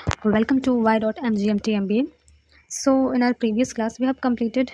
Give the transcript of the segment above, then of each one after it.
Welcome to Y.MGMT MBA. So, in our previous class, we have completed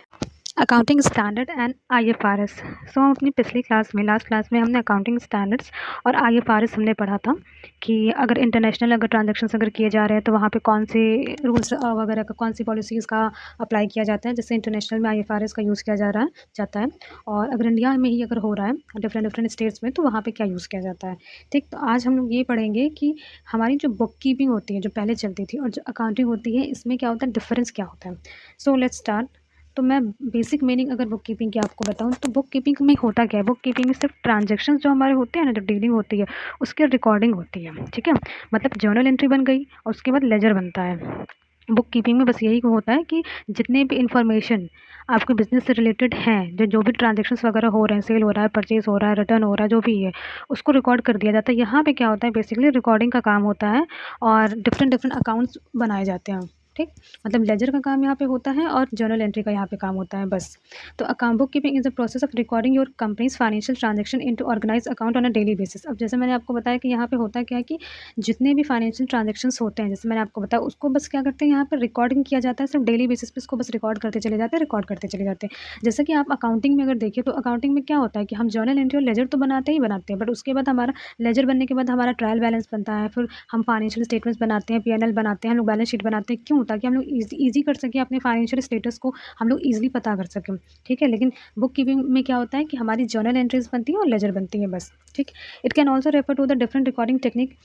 accounting standard and IFRS। सो हम अपनी पिछली class में last class में हमने accounting standards और IFRS हमने पढ़ा था कि अगर इंटरनेशनल ट्रांजैक्शंस अगर किए जा रहे हैं तो वहाँ पे कौन से रूल्स वगैरह का कौन सी पॉलिसीज़ का अप्लाई किया जाता है। जैसे इंटरनेशनल में IFRS का यूज़ किया जाता है और अगर इंडिया में ही अगर हो रहा है डिफरेंट स्टेट्स में तो वहाँ पर क्या यूज़ किया जाता है। ठीक, तो आज हम लोग ये पढ़ेंगे कि हमारी जो बुक कीपिंग होती है जो पहले चलती थी और जो अकाउंटिंग होती है इसमें क्या होता है, डिफरेंस क्या होता है। So let's start. तो मैं बेसिक मीनिंग अगर बुक कीपिंग की आपको बताऊं तो बुक कीपिंग में होता क्या है, बुक कीपिंग में सिर्फ ट्रांजैक्शंस जो हमारे होते हैं ना, जो डीलिंग होती है उसकी रिकॉर्डिंग होती है। ठीक है, मतलब जर्नल एंट्री बन गई और उसके बाद लेजर बनता है। बुक कीपिंग में बस यही होता है कि जितने भी इंफॉर्मेशन आपके बिजनेस से रिलेटेड हैं, जो जो भी ट्रांजेक्शन्स वगैरह हो रहे हैं, सेल हो रहा है, परचेज हो रहा है, रिटर्न हो रहा है, जो भी है उसको रिकॉर्ड कर दिया जाता है। यहाँ पे क्या होता है, बेसिकली रिकॉर्डिंग का काम होता है और डिफरेंट अकाउंट्स बनाए जाते हैं। ठीक, मतलब लेजर का काम यहाँ पे होता है और जर्नल एंट्री का यहाँ पे काम होता है बस। तो account book keeping is the process of recording your company's financial transaction into organise account on a daily basis. अब जैसे मैंने आपको बताया कि यहाँ पे होता क्या है कि जितने भी फाइनेंशियल ट्रांजेक्शन्स होते हैं, जैसे मैंने आपको बताया, उसको बस क्या करते हैं, यहाँ पर रिकॉर्डिंग किया जाता है। सिर्फ डेली बेसिस पे इसको बस रिकॉर्ड करते चले जाते हैं, रिकॉर्ड करते चले जाते हैं। जैसे कि आप अकाउंटिंग में अगर देखिए तो अकाउंटिंग में क्या होता है कि हम जर्नल एंट्री और लेजर तो बनाते हैं, बट उसके बाद हमारा लेजर बनने के बाद हमारा ट्रायल बैलेंस बनता है, फिर हम फाइनेंशियल स्टेटमेंट्स बनाते हैं, PNL बनाते हैं, हम लोग बैलेंस शीट बनाते हैं। क्यों? ताकि हम लोग ईजी कर सकें अपने फाइनेंशियल स्टेटस को, हम लोग ईजिली पता कर सकें। ठीक है, लेकिन बुक कीपिंग में क्या होता है कि हमारी जर्नल एंट्रीज बनती हैं और लेजर बनती है बस। ठीक, it can also refer to the different recording technique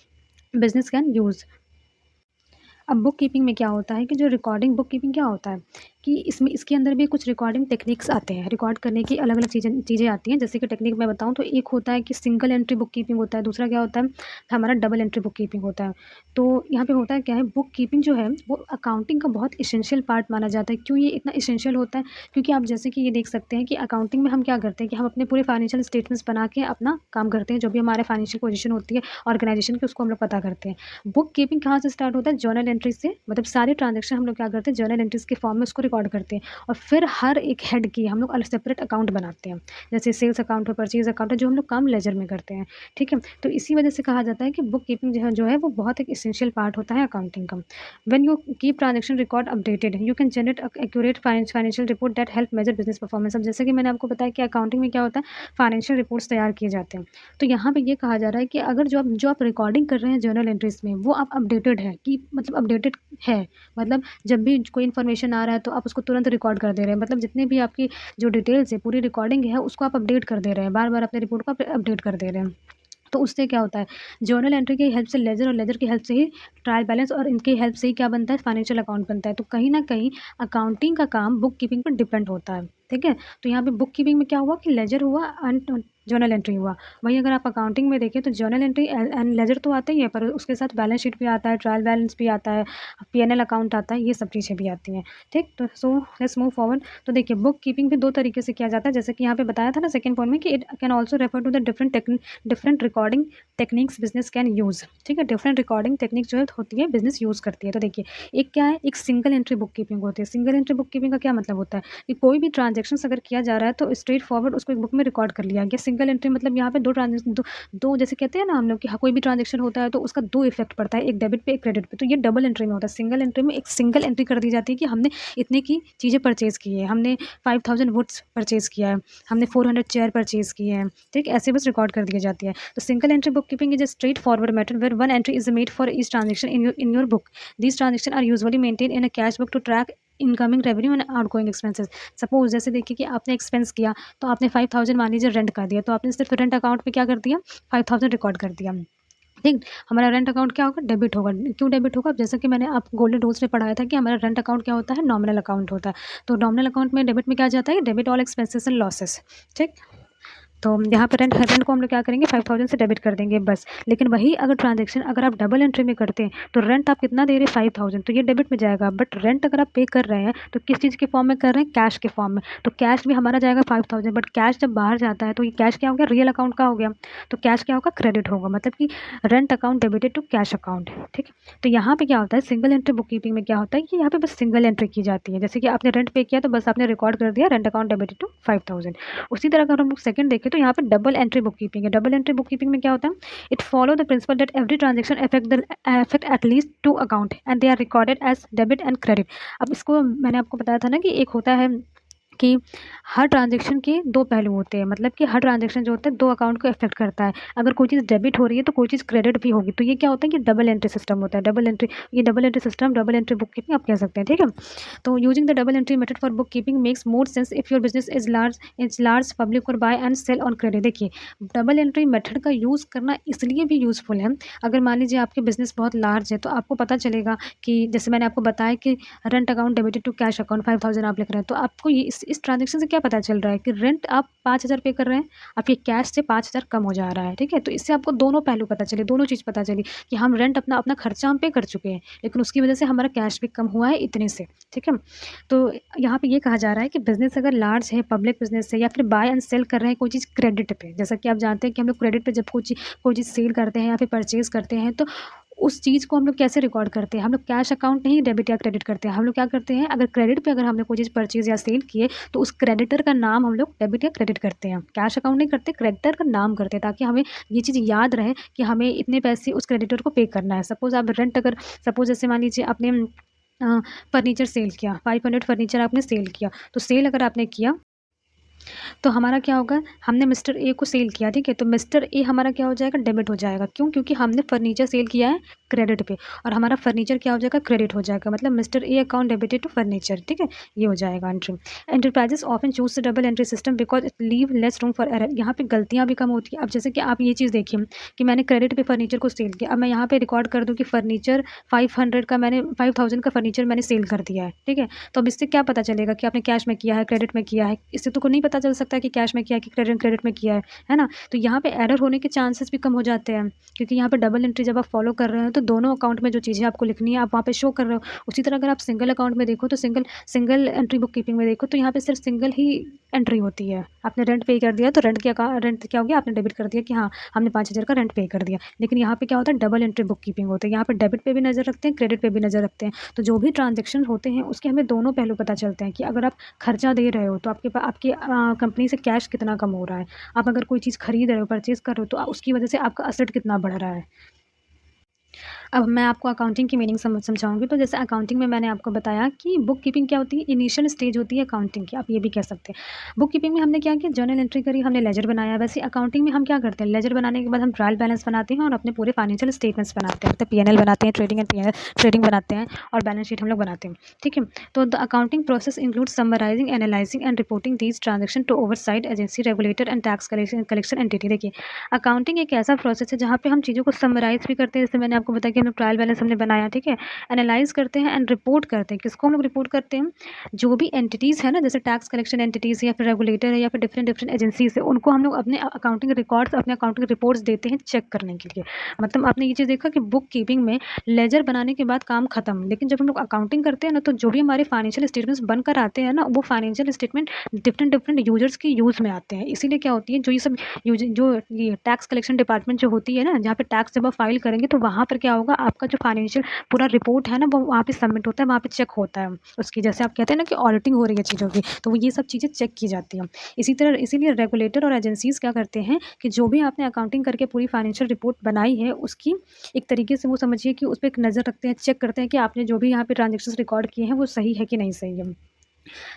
business can use. अब बुक कीपिंग में क्या होता है कि जो रिकॉर्डिंग बुक कीपिंग क्या होता है कि इसमें इसके अंदर भी कुछ रिकॉर्डिंग टेक्निक्स आते हैं, रिकॉर्ड करने की अलग अलग चीज़ें आती हैं। जैसे कि टेक्निक मैं बताऊं तो एक होता है कि सिंगल एंट्री बुक कीपिंग होता है, दूसरा क्या होता है हमारा डबल एंट्री बुक कीपिंग होता है। तो यहाँ पे होता है क्या है, बुक कीपिंग जो है वो अकाउंटिंग का बहुत इसेंशियल पार्ट माना जाता है। क्यों ये इतना इसेंशियल होता है? क्योंकि आप जैसे कि ये देख सकते हैं कि अकाउंटिंग में हम क्या करते हैं कि हम अपने पूरे फाइनेंशियल स्टेटमेंट्स बना के अपना काम करते हैं, जो भी हमारे फाइनेंशियल पोजीशन होती है ऑर्गेनाइजेशन की उसको हम लोग पता करते हैं। बुक कीपिंग कहाँ से स्टार्ट होता है? जर्नल एंट्री से। मतलब सारे ट्रांजेक्शन हम लोग क्या करते हैं, जर्नल एंट्रीज के फॉर्म में उसको रिकॉर्ड करते हैं और फिर हर एक हेड की हम लोग अलग सेपरेट अकाउंट बनाते हैं। जैसे सेल्स अकाउंट है, परचेज अकाउंट है, जो हम लोग काम लेजर में करते हैं। ठीक है, तो इसी वजह से कहा जाता है कि बुक कीपिंग जो है वो बहुत एक इसेंशियल पार्ट होता है अकाउंटिंग का। When you keep transaction record updated you can generate accurate financial report that help measure business performance. अब जैसे कि मैंने आपको बताया कि अकाउंटिंग में क्या होता है, फाइनेंशियल रिपोर्ट्स तैयार किए जाते हैं। तो यहाँ पे ये कहा जा रहा है कि अगर जो आप रिकॉर्डिंग कर रहे हैं जर्नल एंट्रीज में, वो आप अपडेटेड है कि मतलब अपडेटेड है, मतलब जब भी कोई इन्फॉर्मेशन आ रहा है तो आप उसको तुरंत रिकॉर्ड कर दे रहे हैं। मतलब जितने भी आपकी जो डिटेल्स है, पूरी रिकॉर्डिंग है, उसको आप अपडेट कर दे रहे हैं, बार बार अपने रिपोर्ट को आप अपडेट कर दे रहे हैं। तो उससे क्या होता है, जर्नल एंट्री की हेल्प से लेजर और लेजर की हेल्प से ही ट्रायल बैलेंस और इनकी हेल्प से ही क्या बनता है, फाइनेंशियल अकाउंट बनता है। तो कहीं ना कहीं अकाउंटिंग का काम बुक कीपिंग पर डिपेंड होता है। ठीक है, तो यहाँ पे बुक कीपिंग में क्या हुआ कि लेजर हुआ एंड जर्नल एंट्री हुआ। वहीं अगर आप अकाउंटिंग में देखें तो जर्नल एंट्री एंड लेजर तो आता ही है, पर उसके साथ बैलेंस शीट भी आता है, ट्रायल बैलेंस भी आता है, PNL अकाउंट आता है, ये सब चीज़ें भी आती हैं। ठीक, तो सो लेट्स मूव फॉरवर्ड। तो देखिए बुक कीपिंग भी दो तरीके से किया जाता है, जैसे कि यहाँ पे बताया था ना सेकंड पॉइंट में कि it can also refer to the different recording techniques business can use. ठीक है, डिफरेंट रिकॉर्डिंग टेक्निक जो होती है बिजनेस यूज़ करती है। तो देखिए एक क्या है, एक सिंगल एंट्री बुक कीपिंग होती है। सिंगल एंट्री बुक कीपिंग का क्या मतलब होता है कि कोई भी ट्रांजेक्शन अगर किया जा रहा है तो स्ट्रेट फॉरवर्ड उसको एक बुक में रिकॉर्ड कर लिया गया। सिंगल एंट्री मतलब यहाँ पे दो जैसे कहते हैं ना हम लोग कि हाँ, कोई भी ट्रांजेक्शन होता है तो उसका दो इफेक्ट पड़ता है, एक डेबिट पे एक क्रेडिट पे। तो ये डबल एंट्री में होता है। सिंगल एंट्री में एक सिंगल एंट्री कर दी जाती है कि हमने इतने की चीज़ें परचेज की है, हमने 5000 वुड्स परचेज किया है, हमने 400 चेयर परचेज किए हैं। ठीक, ऐसे बस रिकॉर्ड कर दी जाती है। तो single entry book keeping is a straightforward method where one entry is made for each transaction in your book. These transactions are usually maintained in a cash book to track incoming revenue and outgoing expenses. Suppose जैसे देखिए कि आपने expense किया तो आपने 5000 मान लीजिए rent कर दिया, तो आपने सिर्फ रेंट अकाउंट में क्या कर दिया, 5000 रिकॉर्ड कर दिया। ठीक, हमारा रेंट अकाउंट क्या होगा, डेबिट होगा। क्यों डेबिट होगा? जैसा कि मैंने आप गोल्डन रूल्स में पढ़ाया था कि हमारा रेंट अकाउंट क्या होता है, नॉमिनल अकाउंट होता है। तो नॉमिनल अकाउंट में डेबिट में क्या जाता है, debit all expenses and losses. ठीक, तो यहाँ पे रेंट को हम लोग क्या करेंगे, 5000 से डेबिट कर देंगे बस। लेकिन वही अगर ट्रांजेक्शन अगर आप डबल एंट्री में करते हैं तो रेंट आप कितना दे रहे हैं, 5000, तो ये डेबिट में जाएगा। बट रेंट अगर आप पे कर रहे हैं तो किस चीज़ के फॉर्म में कर रहे हैं, कैश के फॉर्म में। तो कैश भी हमारा जाएगा 5000, बट कैश जब बाहर जाता है तो ये कैश क्या हो गया, रियल अकाउंट का हो गया। तो कैश क्या होगा, क्रेडिट होगा। मतलब कि rent account debited to cash account. ठीक, तो यहाँ पे क्या होता है, सिंगल एंट्री बुक कीपिंग में क्या होता है कि यहाँ पे बस सिंगल एंट्री की जाती है। जैसे कि आपने रेंट पे किया तो बस आपने रिकॉर्ड कर दिया, रेंट अकाउंट डेबिटेड टू 5000। उसी तरह अगर हम लोग सेकंड देखें ओके, तो यहाँ पे डबल एंट्री बुक कीपिंग है। डबल एंट्री बुक कीपिंग में क्या होता है, it follow the principle that every transaction affect at least 2 account and they are recorded as debit and credit. अब इसको मैंने आपको बताया था ना कि एक होता है कि हर ट्रांजेक्शन के 2 पहलू होते हैं, मतलब कि हर ट्रांजेक्शन जो होता है 2 अकाउंट को इफेक्ट करता है। अगर कोई चीज़ डेबिट हो रही है तो कोई चीज़ क्रेडिट भी होगी, तो ये क्या होता है कि डबल एंट्री सिस्टम होता है। ये double entry system, double entry book keeping आप कह सकते हैं, ठीक है। तो using the double entry method for book keeping makes more sense if your business is large public और buy and sell on credit. देखिए, डबल एंट्री मेथड का यूज़ करना इसलिए भी यूज़फुल है, अगर मान लीजिए आपके बिजनेस बहुत लार्ज है तो आपको पता चलेगा कि जैसे मैंने आपको बताया कि rent account debited to cash account 5000 आप लिख रहे हैं, तो आपको ये इस ट्रांजेक्शन से क्या पता चल रहा है कि रेंट आप 5000 पे कर रहे हैं, आपके कैश से 5000 कम हो जा रहा है, ठीक है। तो इससे आपको दोनों पहलू पता चले, दोनों चीज़ पता चली कि हम रेंट अपना अपना खर्चा हम पे कर चुके हैं, लेकिन उसकी वजह से हमारा कैश भी कम हुआ है इतने से, ठीक है। तो यहाँ पे ये कहा जा रहा है कि बिजनेस अगर लार्ज है, पब्लिक बिजनेस है, या फिर बाय एंड सेल कर रहे हैं कोई चीज़ क्रेडिट पे, जैसा कि आप जानते हैं कि हम लोग क्रेडिट पे जब कोई चीज़ सेल करते हैं या फिर परचेज करते हैं, तो उस चीज़ को हम लोग कैसे रिकॉर्ड करते हैं, हम लोग कैश अकाउंट नहीं डेबिट या क्रेडिट करते हैं, हम लोग क्या करते हैं, अगर क्रेडिट पे अगर हमने कोई चीज़ परचेज या सेल किए तो उस क्रेडिटर का नाम हम लोग डेबिट या क्रेडिट करते हैं, कैश अकाउंट नहीं करते, क्रेडिटर का नाम करते हैं, ताकि हमें ये चीज़ याद रहे कि हमें इतने पैसे उस क्रेडिटर को पे करना है। सपोज जैसे मान लीजिए आपने फर्नीचर सेल किया, 500 फर्नीचर आपने सेल किया, तो सेल अगर आपने किया तो हमारा क्या होगा, हमने मिस्टर ए को सेल किया, ठीक है, तो मिस्टर ए हमारा क्या हो जाएगा, डेबिट हो जाएगा। क्यों? क्योंकि हमने फर्नीचर सेल किया है क्रेडिट पे, और हमारा फर्नीचर क्या हो जाएगा, क्रेडिट हो जाएगा, मतलब mister A account debited to furniture, ठीक है, ये हो जाएगा entry. Enterprises often choose the double entry system because it leave less room for error. यहाँ पे गलतियाँ भी कम होती है। अब जैसे कि आप ये चीज़ देखिए कि मैंने क्रेडिट पे फर्नीचर को सेल किया, अब मैं यहाँ पे रिकॉर्ड कर दूँ कि फर्नीचर 500 का मैंने 5000 का फर्नीचर मैंने सेल कर दिया है, ठीक है। तो अब इससे क्या पता चलेगा कि आपने कैश में किया है, क्रेडिट में किया है, इससे तो नहीं पता चल सकता कि कैश में किया है कि क्रेडिट में किया है ना। तो यहाँ पे एरर होने के चांसेस भी कम हो जाते हैं, क्योंकि यहाँ पे डबल एंट्री जब आप फॉलो कर रहे हो तो दोनों अकाउंट में जो चीज़ें आपको लिखनी है आप वहाँ पे शो कर रहे हो। उसी तरह अगर आप सिंगल अकाउंट में देखो तो सिंगल एंट्री बुक कीपिंग में देखो तो यहाँ पे सिर्फ सिंगल ही एंट्री होती है। आपने रेंट पे कर दिया तो रेंट क्या हो गया, आपने डेबिट कर दिया कि हाँ हमने 5000 का रेंट पे कर दिया। लेकिन यहाँ पे क्या होता है, डबल एंट्री बुक कीपिंग होता है, यहाँ पे डेबिट पे भी नज़र रखते हैं, क्रेडिट पे भी नज़र रखते हैं। तो जो भी ट्रांजेक्शन होते हैं उसके हमें दोनों पहलू पता चलते हैं कि अगर आप खर्चा दे रहे हो तो आपकी कंपनी से कैश कितना कम हो रहा है, आप अगर कोई चीज़ खरीद रहे हो, परचेज़ कर रहे हो, तो उसकी वजह से आपका असेट कितना बढ़ रहा है। अब मैं आपको अकाउंटिंग की मीनिंग समझाऊँगी। तो जैसे अकाउंटिंग में मैंने आपको बताया कि बुक कीपिंग क्या होती है, इनिशियल स्टेज होती है अकाउंटिंग की, आप ये भी कह सकते हैं। बुक कीपिंग में हमने क्या किया, जर्नल एंट्री करी, हमने लेजर बनाया। वैसे अकाउंटिंग में हम क्या करते हैं, लेजर बनाने के बाद हम ट्रायल बैलेंस बनाते हैं और अपने पूरे फाइनेंशियल स्टेटमेंट्स बनाते हैं, मतलब पीएनएल बनाते हैं, ट्रेडिंग बनाते हैं और बैलेंस शीट हम लोग बनाते हैं, ठीक है। तो the accounting process include summarising, analysing and reporting these transaction to oversight agency, regulator and tax collection entity. देखिए, अकाउंटिंग एक ऐसा प्रोसेस है जहाँ पे हम चीज़ों को समराइज़ भी करते हैं, जैसे मैंने आपको बताया कि हम लोग ट्रायल बैलेंस हमने बनाया, ठीक है, एनालाइज़ करते हैं एंड रिपोर्ट करते हैं। किसको हम लोग रिपोर्ट करते हैं, जो भी एंटिटीज़ है ना, जैसे टैक्स कलेक्शन एंटिटीज़ या फिर रेगुलेटर है या फिर डिफरेंट एजेंसीज है, उनको हम लोग अपने अकाउंटिंग रिकॉर्ड्स, अपने अकाउंटिंग रिपोर्ट्स देते हैं चेक करने के लिए। मतलब आपने ये चीज़ देखा कि बुक कीपिंग में लेजर बनाने के बाद काम खत्म, लेकिन जब हम लोग अकाउंटिंग करते हैं ना, तो जो भी हमारे फाइनेंशियल स्टेटमेंट्स बनकर आते हैं ना, वो फाइनेंशियल स्टेटमेंट डिफरेंट यूजर्स के यूज़ में आते हैं। इसीलिए क्या होती है, जो ये टैक्स कलेक्शन डिपार्टमेंट जो होती है ना, जहाँ पे टैक्स जब आप फाइल करेंगे तो वहाँ पर क्या होगा, आपका जो फाइनेंशियल पूरा रिपोर्ट है ना, वो वहाँ पे सबमिट होता है, वहाँ पे चेक होता है उसकी, जैसे आप कहते हैं ना कि ऑडिटिंग हो रही है चीज़ों की, तो ये सब चीज़ें चेक की जाती हैं। इसीलिए रेगुलेटर और एजेंसीज क्या करते हैं कि जो भी आपने अकाउंटिंग करके पूरी फाइनेंशियल रिपोर्ट बनाई है, उसकी एक तरीके से वो समझिए कि उस पर एक नज़र रखते हैं, चेक करते हैं कि आपने जो भी यहाँ पे ट्रांजेक्शन रिकॉर्ड किए हैं वो सही है कि नहीं सही है।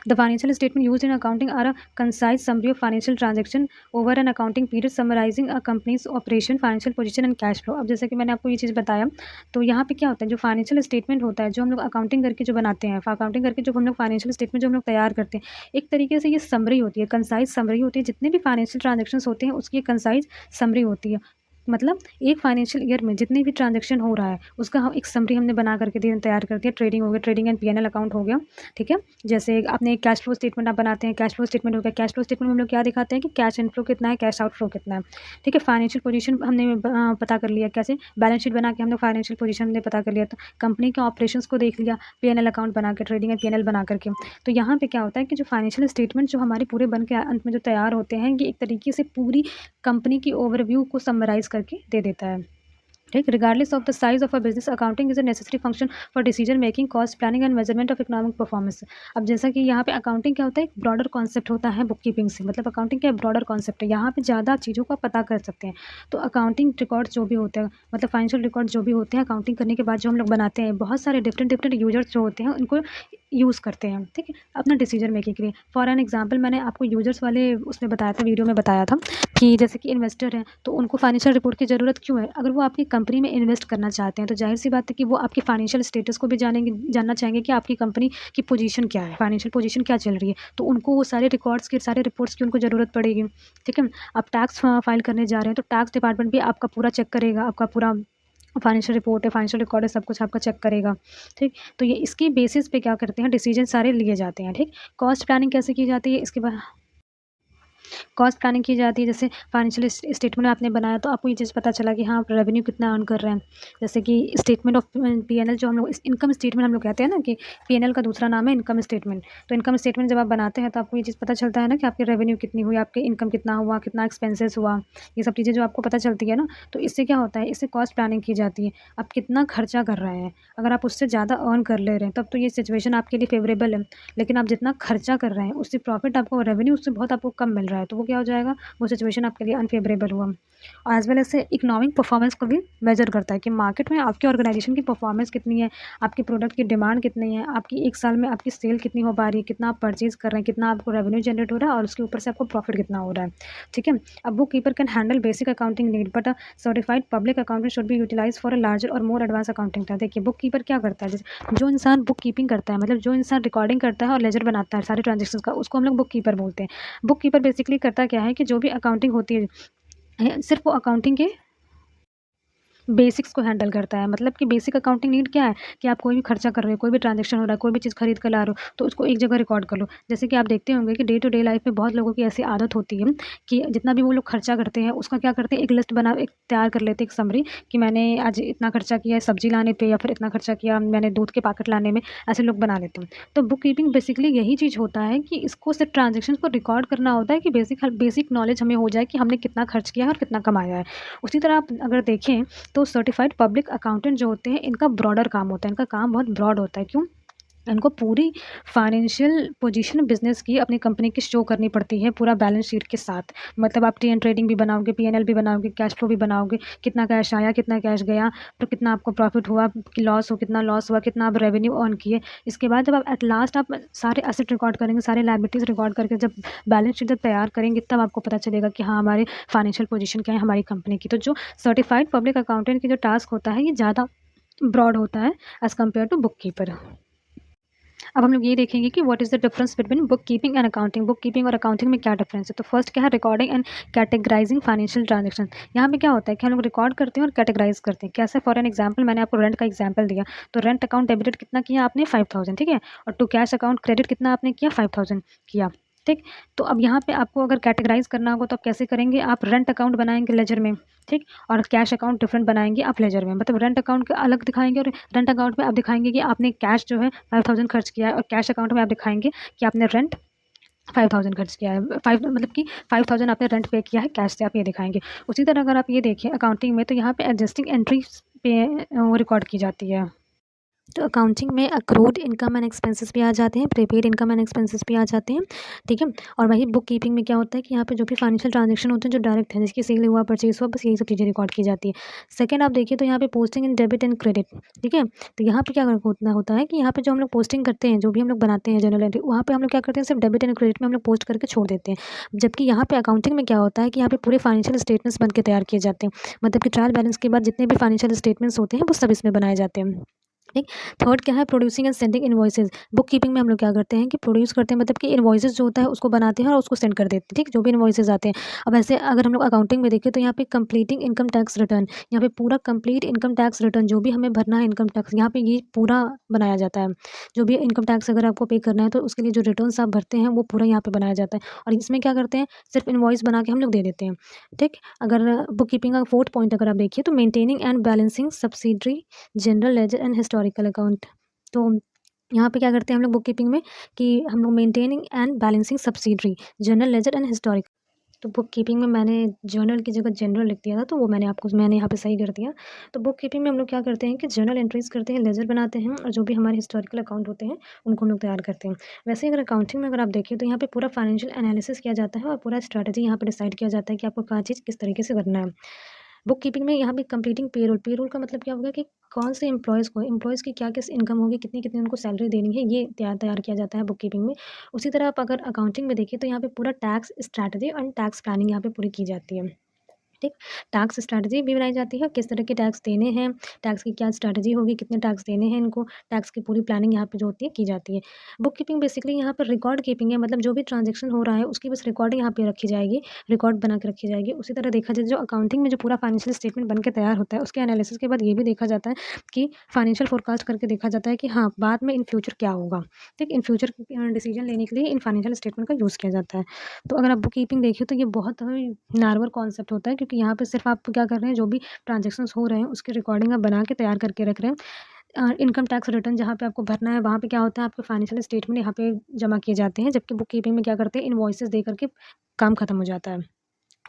The financial statement used in accounting are a concise summary of financial transaction over an accounting period, summarizing a company's operation, financial position and cash flow। अब जैसे कि मैंने आपको ये चीज़ बताया, तो यहाँ पे क्या होता है, जो फाइनेंशियल स्टेटमेंट होता है, जो हम लोग अकाउंटिंग करके जो बनाते हैं, अकाउंटिंग करके जो हम लोग फाइनेंशियल स्टेटमेंट जो हम लोग तैयार करते हैं, एक तरीके से ये समरी होती है, कंसाइज समरी होती है। जितने भी फाइनेंशियल ट्रांजेक्शन होते हैं उसकी कंसाइज समरी होती है। मतलब एक फाइनेंशियल ईयर में जितने भी ट्रांजेक्शन हो रहा है उसका हम एक समरी हमने बना करके तैयार कर दिया। ट्रेडिंग हो गया, ट्रेडिंग एंड पीएनएल अकाउंट हो गया, ठीक है। जैसे आपने एक कैश फ्लो स्टेटमेंट आप बनाते हैं, कैश फ्लो स्टेटमेंट हो गया। कैश फ्लो स्टेटमेंट में हम लोग क्या दिखाते हैं कि कैश इनफ्लो कितना है, कैश आउटफ्लो कितना है, ठीक है। फाइनेंशियल पोजीशन हमने पता कर लिया, कैसे बैलेंस शीट बना के हम लोग फाइनेंशियल पोजीशन हमने पता कर लिया, तो कंपनी के ऑपरेशंस को देख लिया, पीएनएल अकाउंट बना के, ट्रेडिंग एंड पीएनएल बना करके। तो यहाँ पे क्या होता है कि जो फाइनेंशियल स्टेटमेंट जो हमारे पूरे बन के अंत में जो तैयार होते हैं, ये एक तरीके से पूरी कंपनी की ओवरव्यू को समराइज़ करके दे देता है। ठीक, regardless of the size of a business accounting is a necessary function for decision making, cost planning and measurement of economic performance. अब जैसा कि यहाँ पे अकाउंटिंग क्या होता है, एक ब्रॉडर कॉन्सेप्ट होता है बुक कीपिंग से, मतलब अकाउंटिंग क्या ब्रॉडर कॉन्सेप्ट है, यहाँ पे ज़्यादा चीज़ों का पता कर सकते हैं। तो अकाउंटिंग रिकॉर्ड्स जो भी होते हैं, मतलब फाइनेंशियल रिकॉर्ड जो भी होते हैं अकाउंटिंग करने के बाद जो हम लोग बनाते हैं, बहुत सारे डिफरेंट डिफरेंट यूजर्स जो होते हैं उनको यूज़ करते हैं, ठीक है, अपना डिसीजन मेकिंग के लिए। फॉर एन एग्जाम्पल मैंने आपको यूजर्स वाले उसमें बताया था, वीडियो में बताया था कि जैसे कि इन्वेस्टर हैं तो उनको फाइनेंशियल रिपोर्ट की ज़रूरत क्यों है। अगर वो आपकी कंपनी में इन्वेस्ट करना चाहते हैं तो ज़ाहिर सी बात है कि वो आपकी फाइनेंशियल स्टेटस को भी जानना चाहेंगे कि आपकी कंपनी की पोजीशन क्या है, फाइनेंशियल पोजीशन क्या चल रही है। तो उनको वो सारे रिपोर्ट्स की उनको ज़रूरत पड़ेगी, ठीक है। आप टैक्स फाइल करने जा रहे हैं तो टैक्स डिपार्टमेंट भी आपका पूरा चेक करेगा, आपका पूरा फाइनेंशियल रिपोर्ट है, फाइनेंशियल रिकॉर्ड है, सब कुछ आपका चेक करेगा, ठीक। तो ये इसकी बेसिस पे क्या करते हैं, डिसीजन सारे लिए जाते हैं, ठीक। कॉस्ट प्लानिंग कैसे की जाती है, इसके बाद कॉस्ट प्लानिंग की जाती है। जैसे फाइनेंशियल स्टेटमेंट आपने बनाया तो आपको ये चीज़ पता चला कि हाँ आप रेवेन्यू कितना अर्न कर रहे हैं। जैसे कि स्टेटमेंट ऑफ पीएनएल जो हम लोग इनकम स्टेटमेंट हम लोग कहते हैं ना, कि पीएनएल का दूसरा नाम है इनकम स्टेटमेंट। तो इनकम स्टेटमेंट जब आप बनाते हैं तो आपको ये चीज़ पता चलता है ना कि आपकी रेवेन्यू कितनी हुई, आपके इनकम कितना हुआ, कितना एक्सपेंसेस हुआ, ये सब चीज़ें जो आपको पता चलती है ना। तो इससे क्या होता है, इससे कॉस्ट प्लानिंग की जाती है। आप कितना खर्चा कर रहे हैं, अगर आप उससे ज़्यादा अर्न कर ले रहे हैं तब तो ये सिचुएशन आपके लिए फेवरेबल है। लेकिन आप जितना खर्चा कर रहे हैं उससे प्रॉफिट आपको, रेवेन्यू उससे बहुत आपको कम मिल रहा है, तो वो क्या हो जाएगा, वो सिचुएशन आपके लिए अनफेवरेबल हुआ। और as well as economic performance को भी मेजर करता है कि मार्केट में आपकी ऑर्गेनाइजेशन की परफॉर्मेंस कितनी है, आपकी प्रोडक्ट की डिमांड कितनी है, आपकी एक साल में आपकी सेल कितनी हो पा रही है, कितना आप परचेज कर रहे हैं, कितना आपको रेवेन्यू जनरेट हो रहा है और उसके ऊपर से आपको प्रॉफिट कितना हो रहा है, ठीक है। अब book keeper can handle basic accounting need but a certified public accountant should be utilise for a larger और मोर एडवांस अकाउंटिंग टास्क। देखिए बुक कीपर क्या करता है, जैसे जो इंसान बुक कीपिंग करता है, मतलब जो इंसान रिकॉर्डिंग करता है और लेजर बनाता है सारे ट्रांजेक्शन का, उसको हम लोग बुक कीपर बोलते हैं। बुक कीपर बेसिकली करता क्या है कि जो भी अकाउंटिंग होती है सिर्फ वो अकाउंटिंग के बेसिक्स को हैंडल करता है। मतलब कि बेसिक अकाउंटिंग नीड क्या है कि आप कोई भी खर्चा कर रहे हो, कोई भी ट्रांजैक्शन हो रहा है, कोई भी चीज़ खरीद कर ला रहे हो तो उसको एक जगह रिकॉर्ड कर लो। जैसे कि आप देखते होंगे कि डे टू डे लाइफ में बहुत लोगों की ऐसी आदत होती है कि जितना भी वो लोग खर्चा करते हैं उसका क्या करते हैं, एक लिस्ट बना एक तैयार कर लेते हैं, एक समरी कि मैंने आज इतना खर्चा किया है सब्जी लाने पर, या फिर इतना खर्चा किया मैंने दूध के पैकेट लाने में, ऐसे लोग बना लेते हैं। तो बुक कीपिंग बेसिकली यही चीज़ होता है कि इसको सिर्फ ट्रांजेक्शन को रिकॉर्ड करना होता है कि बेसिक नॉलेज हमें हो जाए कि हमने कितना खर्च किया है और कितना कमाया है। उसी तरह आप अगर देखें तो सर्टिफाइड पब्लिक अकाउंटेंट जो होते हैं इनका ब्रॉडर काम होता है, इनका काम बहुत ब्रॉड होता है। क्यों, इनको पूरी फाइनेंशियल पोजीशन बिजनेस की अपनी कंपनी की शो करनी पड़ती है पूरा बैलेंस शीट के साथ। मतलब आप ट्रेडिंग भी बनाओगे, पीएनएल भी बनाओगे, कैश फ्लो भी बनाओगे, कितना कैश आया, कितना कैश गया, तो कितना आपको प्रॉफिट हुआ, कि लॉस हो कितना लॉस हुआ, कितना आप रेवेन्यू अर्न किए। इसके बाद जब आप एट लास्ट आप सारे एसेट रिकॉर्ड करेंगे, सारे लायबिलिटीज़ रिकॉर्ड करके जब बैलेंस शीट जब तैयार करेंगे तब आपको पता चलेगा कि हाँ हमारे फाइनेंशियल पोजीशन क्या है हमारी कंपनी की। तो जो सर्टिफाइड पब्लिक अकाउंटेंट की जो टास्क होता है ये ज़्यादा ब्रॉड होता है as compare to book keeper. अब हम लोग ये देखेंगे कि what is the difference between book keeping and accounting. Book keeping और अकाउंटिंग में क्या डिफरेंस है। तो फर्स्ट क्या है, recording and categorising financial transaction. यहाँ पे क्या होता है कि हम लोग रिकॉर्ड करते हैं और कैटेगराइज करते हैं। कैसे, फॉर एन एग्जाम्पल मैंने आपको रेंट का एग्जाम्पल दिया, तो रेंट अकाउंट डेबिटेड कितना किया आपने 5000, ठीक है, और टू कैश अकाउंट क्रेडिट कितना आपने किया 5000 किया, ठीक। तो अब यहाँ पे आपको अगर कैटेगराइज करना होगा तो आप कैसे करेंगे, आप रेंट अकाउंट बनाएंगे लेजर में, ठीक, और कैश अकाउंट डिफरेंट बनाएंगे आप लेजर में। मतलब रेंट अकाउंट का अलग दिखाएंगे और रेंट अकाउंट में आप दिखाएंगे कि आपने कैश जो है 5000 खर्च किया है, और कैश अकाउंट में आप दिखाएंगे कि आपने रेंट 5000 खर्च किया है। फाइव मतलब कि 5000 आपने रेंट पे किया है, कैश से आप ये दिखाएंगे। उसी तरह अगर आप ये देखें अकाउंटिंग में तो यहाँ पे एडजस्टिंग एंट्री पे वो रिकॉर्ड की जाती है। तो अकाउंटिंग में अक्रूड इनकम एंड एक्सपेंसेस भी आ जाते हैं, प्रीपेड इनकम एंड एक्सपेंसेस भी आ जाते हैं, ठीक है। और वही बुक कीपिंग में क्या होता है कि यहाँ पे जो भी फाइनेंशियल ट्रांजेक्शन होते हैं जो डायरेक्ट है, जिसकी सेल हुआ परचेज हुआ, बस यही सब चीज़ें रिकॉर्ड की जाती है। सेकंड आप देखिए तो यहाँ पे posting in debit and credit, ठीक है। तो यहाँ पे क्या होता होता है कि यहाँ पे जो हम लोग पोस्टिंग करते हैं, जो भी हम लोग बनाते हैं जनरल एंट्री, वहाँ पे हम लोग क्या करते हैं, सिर्फ डेबिट एंड क्रेडिट में हम लोग पोस्ट करके छोड़ देते हैं। जबकि यहाँ पे अकाउंटिंग में क्या होता है कि यहाँ पे पूरे फाइनेंशियल स्टेटमेंट्स बन के तैयार किए जाते हैं। मतलब कि ट्रायल बैलेंस के बाद जितने भी फाइनेंशियल स्टेटमेंट्स होते हैं वो सब इसमें बनाए जाते हैं, ठीक। थर्ड क्या है, producing and sending invoices. Book keeping में हम लोग क्या करते हैं कि प्रोड्यूस करते हैं, मतलब कि इनवॉइसेज जो होता है उसको बनाते हैं और उसको सेंड कर देते हैं, ठीक, जो भी इनवॉइसेज आते हैं। अब ऐसे अगर हम लोग अकाउंटिंग में देखें तो यहाँ पे कंप्लीटिंग इनकम टैक्स रिटर्न, यहाँ पे पूरा कंप्लीट इनकम टैक्स रिटर्न जो भी हमें भरना है इनकम टैक्स, यहाँ पे ये पूरा बनाया जाता है। जो भी इनकम टैक्स अगर आपको पे करना है तो उसके लिए जो रिटर्न्स आप भरते हैं वो पूरा यहाँ पे बनाया जाता है। और इसमें क्या करते हैं, सिर्फ इनवॉइस बना के हम लोग दे देते हैं, ठीक। अगर बुक कीपिंग का फोर्थ पॉइंट अगर आप देखिए तो maintaining and balancing subsidiary general ledger and historical account. तो यहाँ पे क्या करते हैं हम लोग बुक कीपिंग में कि हम लोग maintaining and balancing subsidiary general ledger and historic तो बुक कीपिंग में मैंने जर्नल की जगह जनरल लिख दिया था, तो वो मैंने यहाँ पे सही कर दिया। तो बुक कीपिंग में हम लोग क्या करते हैं कि जर्नल एंट्रीज़ करते हैं, लेजर बनाते हैं और जो भी हमारे हिस्टोरिकल अकाउंट होते हैं, उनको हम लोग तैयार करते हैं। वैसे ही अगर अकाउंटिंग में अगर आप देखें तो यहाँ पे पूरा फाइनेंशियल एनालिसिस किया जाता है और पूरा स्ट्रैटेजी यहाँ पे डिसाइड किया जाता है कि आपको क्या चीज़ किस तरीके से करना है। बुक कीपिंग में यहाँ पे कंप्लीटिंग पेरोल, पेरोल का मतलब क्या होगा कि कौन से एम्प्लॉयज़ की क्या किस इनकम होगी, कितनी-कितनी उनको सैलरी देनी है, ये तैयार तैयार किया जाता है बुक कीपिंग में। उसी तरह आप अगर अकाउंटिंग में देखें तो यहाँ पे पूरा tax strategy and tax planning यहाँ पे पूरी की जाती है। ठीक, टैक्स स्ट्रैटेजी भी बनाई जाती है, किस तरह के टैक्स देने हैं, टैक्स की क्या स्ट्रैटेजी होगी, कितने टैक्स देने हैं इनको, टैक्स की पूरी प्लानिंग यहाँ पे जो होती है की जाती है। बुक कीपिंग बेसिकली यहाँ पर रिकॉर्ड कीपिंग है, मतलब जो भी ट्रांज़ैक्शन हो रहा है उसकी बस रिकॉर्ड यहाँ पे रखी जाएगी, रिकॉर्ड बना के रखी जाएगी। उसी तरह देखा जाए जो अकाउंटिंग में जो पूरा फाइनेंशियल स्टेटमेंट बन के तैयार होता है, उसके एनालिसिस के बाद ये भी देखा जाता है कि फाइनेंशियल फोरकास्ट करके देखा जाता है कि हाँ, बाद में इन फ्यूचर क्या होगा। ठीक, इन फ्यूचर डिसीजन लेने के लिए इन फाइनेंशियल स्टेटमेंट का यूज़ किया जाता है। तो अगर आप बुक कीपिंग देखिए तो ये बहुत ही नार्मल कॉन्सेप्ट होता है, क्योंकि यहाँ पे सिर्फ आप क्या कर रहे हैं, जो भी ट्रांज़ैक्शंस हो रहे हैं उसकी रिकॉर्डिंग आप बना के तैयार करके रख रहे हैं। इनकम टैक्स रिटर्न जहाँ पे आपको भरना है वहाँ पे क्या होता है, आपके फाइनेंशियल स्टेटमेंट यहाँ पे जमा किए जाते हैं, जबकि बुक कीपिंग में क्या करते हैं, इनवॉइसेस दे करके काम खत्म हो जाता है।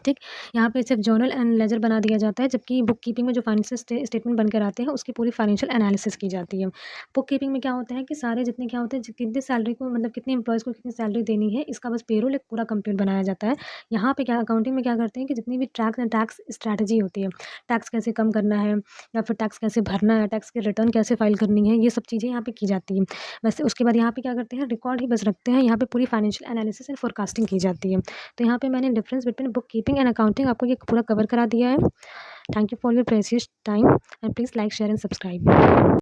ठीक, यहाँ पे सिर्फ जर्नल एंड लेजर बना दिया जाता है, जबकि बुक कीपिंग में जो फाइनेंशियल स्टेटमेंट बनकर आते हैं उसकी पूरी फाइनेंशियल एनालिसिस की जाती है। बुक कीपिंग में क्या होता है कि सारे जितने क्या होते हैं, कितनी सैलरी को मतलब कितने एम्प्लॉयज़ को कितनी सैलरी देनी है, इसका बस पेरोल एक पूरा कंप्लीट बनाया जाता है। यहाँ पे क्या अकाउंटिंग में क्या करते हैं कि जितनी भी टैक्स स्ट्रैटेजी होती है, टैक्स कैसे कम करना है या फिर टैक्स कैसे भरना है, टैक्स की रिटर्न कैसे फाइल करनी है, ये सब चीज़ें यहाँ पे की जाती हैं। वैसे उसके बाद यहाँ पे क्या करते हैं, रिकॉर्ड ही बस रखते हैं, यहाँ पे पूरी फाइनेंशियल एनालिसिस एंड फोरकास्टिंग की जाती है। तो यहाँ पे मैंने difference between book keeping and accounting आपको ये पूरा कवर करा दिया है। Thank you for your precious time and please like, share and subscribe.